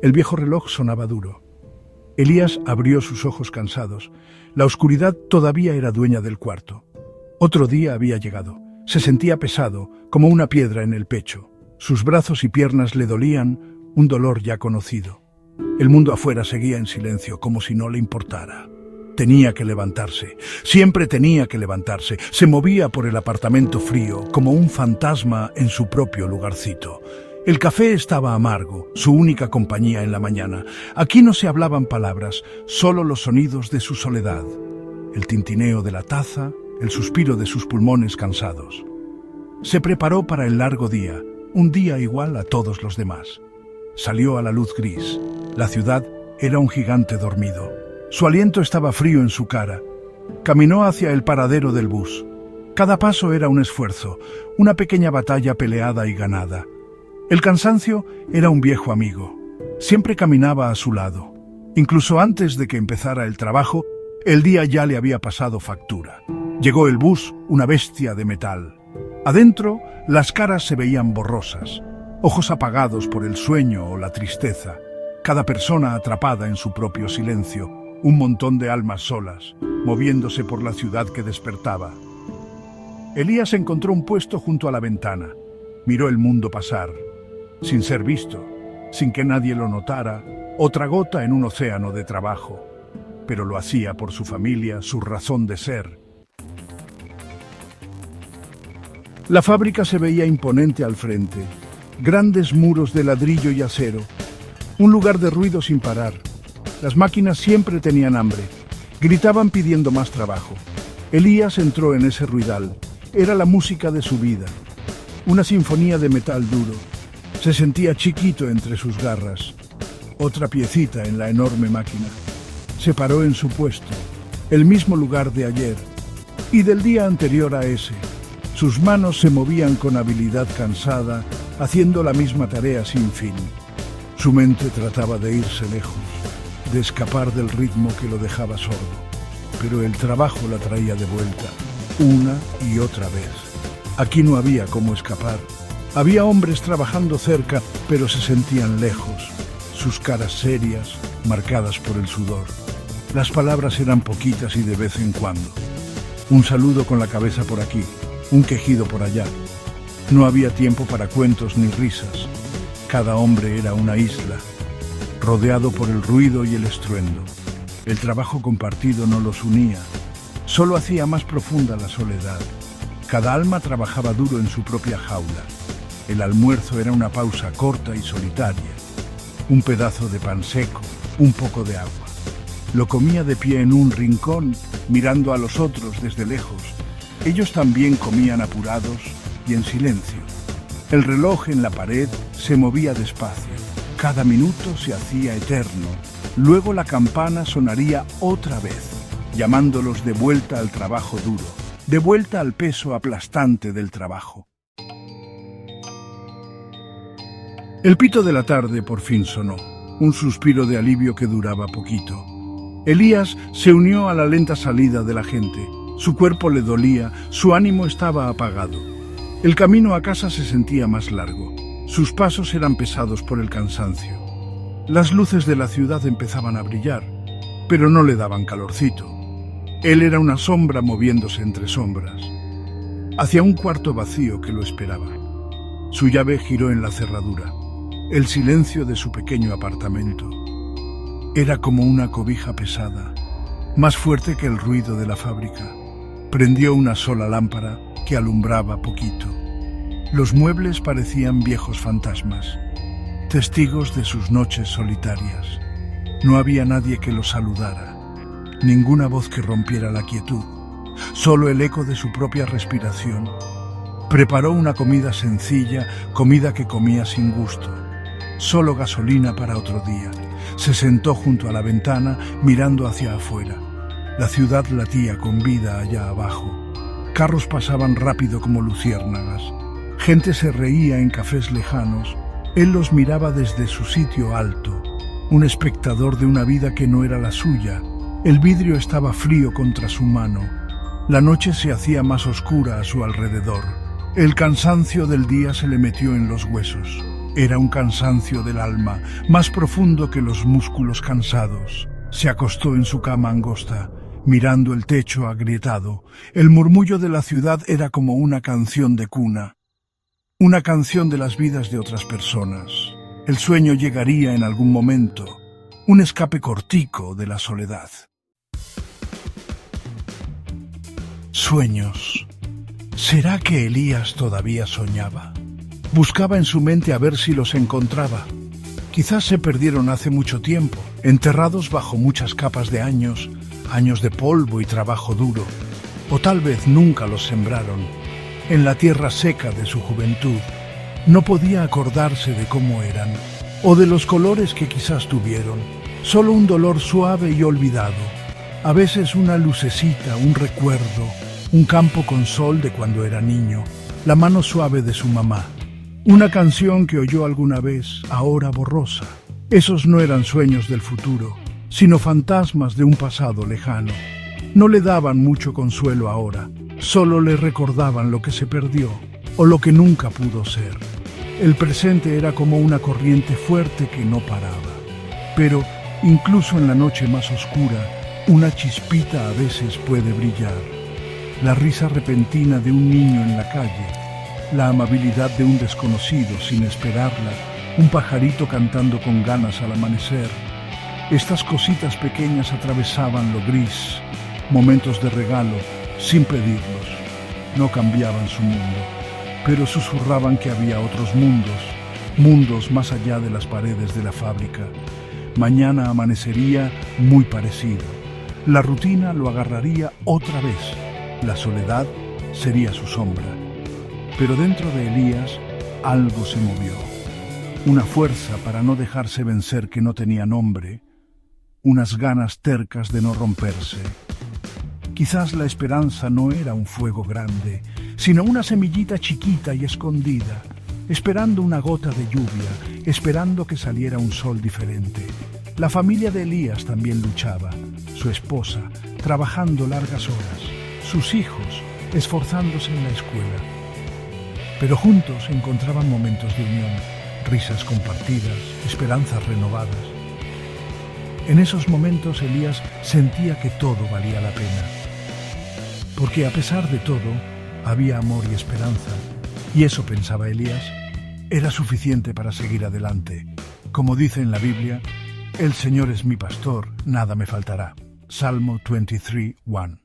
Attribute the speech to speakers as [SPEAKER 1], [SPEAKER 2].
[SPEAKER 1] El viejo reloj sonaba duro. Elías abrió sus ojos cansados. La oscuridad todavía era dueña del cuarto. Otro día había llegado. Se sentía pesado, como una piedra en el pecho. Sus brazos y piernas le dolían, un dolor ya conocido. El mundo afuera seguía en silencio, como si no le importara. Tenía que levantarse, siempre tenía que levantarse. Se movía por el apartamento frío, como un fantasma en su propio lugarcito. El café estaba amargo, su única compañía en la mañana. Aquí no se hablaban palabras, solo los sonidos de su soledad. El tintineo de la taza, el suspiro de sus pulmones cansados. Se preparó para el largo día, un día igual a todos los demás. Salió a la luz gris. La ciudad era un gigante dormido. Su aliento estaba frío en su cara. Caminó hacia el paradero del bus. Cada paso era un esfuerzo, una pequeña batalla peleada y ganada. El cansancio era un viejo amigo. Siempre caminaba a su lado. Incluso antes de que empezara el trabajo, el día ya le había pasado factura. Llegó el bus, una bestia de metal. Adentro, las caras se veían borrosas, ojos apagados por el sueño o la tristeza. Cada persona atrapada en su propio silencio, un montón de almas solas, moviéndose por la ciudad que despertaba. Elías encontró un puesto junto a la ventana. Miró el mundo pasar, sin ser visto, sin que nadie lo notara, otra gota en un océano de trabajo. Pero lo hacía por su familia, su razón de ser. La fábrica se veía imponente al frente, grandes muros de ladrillo y acero, un lugar de ruido sin parar. Las máquinas siempre tenían hambre, gritaban pidiendo más trabajo. Elías entró en ese ruidal, era la música de su vida, una sinfonía de metal duro. Se sentía chiquito entre sus garras, otra piecita en la enorme máquina. Se paró en su puesto, el mismo lugar de ayer y del día anterior a ese. Sus manos se movían con habilidad cansada, haciendo la misma tarea sin fin. Su mente trataba de irse lejos, de escapar del ritmo que lo dejaba sordo. Pero el trabajo la traía de vuelta, una y otra vez. Aquí no había cómo escapar. Había hombres trabajando cerca, pero se sentían lejos, sus caras serias, marcadas por el sudor. Las palabras eran poquitas y de vez en cuando. Un saludo con la cabeza por aquí, un quejido por allá. No había tiempo para cuentos ni risas. Cada hombre era una isla, rodeado por el ruido y el estruendo. El trabajo compartido no los unía, solo hacía más profunda la soledad. Cada alma trabajaba duro en su propia jaula. El almuerzo era una pausa corta y solitaria. Un pedazo de pan seco, un poco de agua. Lo comía de pie en un rincón, mirando a los otros desde lejos. Ellos también comían apurados y en silencio. El reloj en la pared se movía despacio. Cada minuto se hacía eterno. Luego la campana sonaría otra vez, llamándolos de vuelta al trabajo duro, de vuelta al peso aplastante del trabajo. El pito de la tarde por fin sonó, un suspiro de alivio que duraba poquito. Elías se unió a la lenta salida de la gente. Su cuerpo le dolía, su ánimo estaba apagado. El camino a casa se sentía más largo. Sus pasos eran pesados por el cansancio. Las luces de la ciudad empezaban a brillar, pero no le daban calorcito. Él era una sombra moviéndose entre sombras, hacia un cuarto vacío que lo esperaba. Su llave giró en la cerradura. El silencio de su pequeño apartamento era como una cobija pesada, más fuerte que el ruido de la fábrica. Prendió una sola lámpara que alumbraba poquito. Los muebles parecían viejos fantasmas, testigos de sus noches solitarias. No había nadie que lo saludara, ninguna voz que rompiera la quietud, solo el eco de su propia respiración. Preparó una comida sencilla, comida que comía sin gusto, solo gasolina para otro día. Se sentó junto a la ventana, mirando hacia afuera. La ciudad latía con vida allá abajo. Carros pasaban rápido como luciérnagas. Gente se reía en cafés lejanos. Él los miraba desde su sitio alto, un espectador de una vida que no era la suya. El vidrio estaba frío contra su mano. La noche se hacía más oscura a su alrededor. El cansancio del día se le metió en los huesos. Era un cansancio del alma, más profundo que los músculos cansados. Se acostó en su cama angosta, mirando el techo agrietado. El murmullo de la ciudad era como una canción de cuna, una canción de las vidas de otras personas. El sueño llegaría en algún momento, un escape cortico de la soledad. Sueños. ¿Será que Elías todavía soñaba? Buscaba en su mente a ver si los encontraba. Quizás se perdieron hace mucho tiempo, enterrados bajo muchas capas de años, años de polvo y trabajo duro. O tal vez nunca los sembraron, en la tierra seca de su juventud. No podía acordarse de cómo eran, o de los colores que quizás tuvieron. Solo un dolor suave y olvidado. A veces una lucecita, un recuerdo, un campo con sol de cuando era niño, la mano suave de su mamá. Una canción que oyó alguna vez, ahora borrosa. Esos no eran sueños del futuro, sino fantasmas de un pasado lejano. No le daban mucho consuelo ahora, solo le recordaban lo que se perdió o lo que nunca pudo ser. El presente era como una corriente fuerte que no paraba. Pero, incluso en la noche más oscura, una chispita a veces puede brillar. La risa repentina de un niño en la calle, la amabilidad de un desconocido sin esperarla, un pajarito cantando con ganas al amanecer. Estas cositas pequeñas atravesaban lo gris, momentos de regalo, sin pedirlos. No cambiaban su mundo, pero susurraban que había otros mundos, mundos más allá de las paredes de la fábrica. Mañana amanecería muy parecido. La rutina lo agarraría otra vez. La soledad sería su sombra. Pero dentro de Elías algo se movió. Una fuerza para no dejarse vencer que no tenía nombre. Unas ganas tercas de no romperse. Quizás la esperanza no era un fuego grande, sino una semillita chiquita y escondida, esperando una gota de lluvia, esperando que saliera un sol diferente. La familia de Elías también luchaba, su esposa, trabajando largas horas, sus hijos, esforzándose en la escuela. Pero juntos encontraban momentos de unión, risas compartidas, esperanzas renovadas. En esos momentos Elías sentía que todo valía la pena, porque a pesar de todo, había amor y esperanza, y eso, pensaba Elías, era suficiente para seguir adelante. Como dice en la Biblia, el Señor es mi pastor, nada me faltará. Salmo 23:1.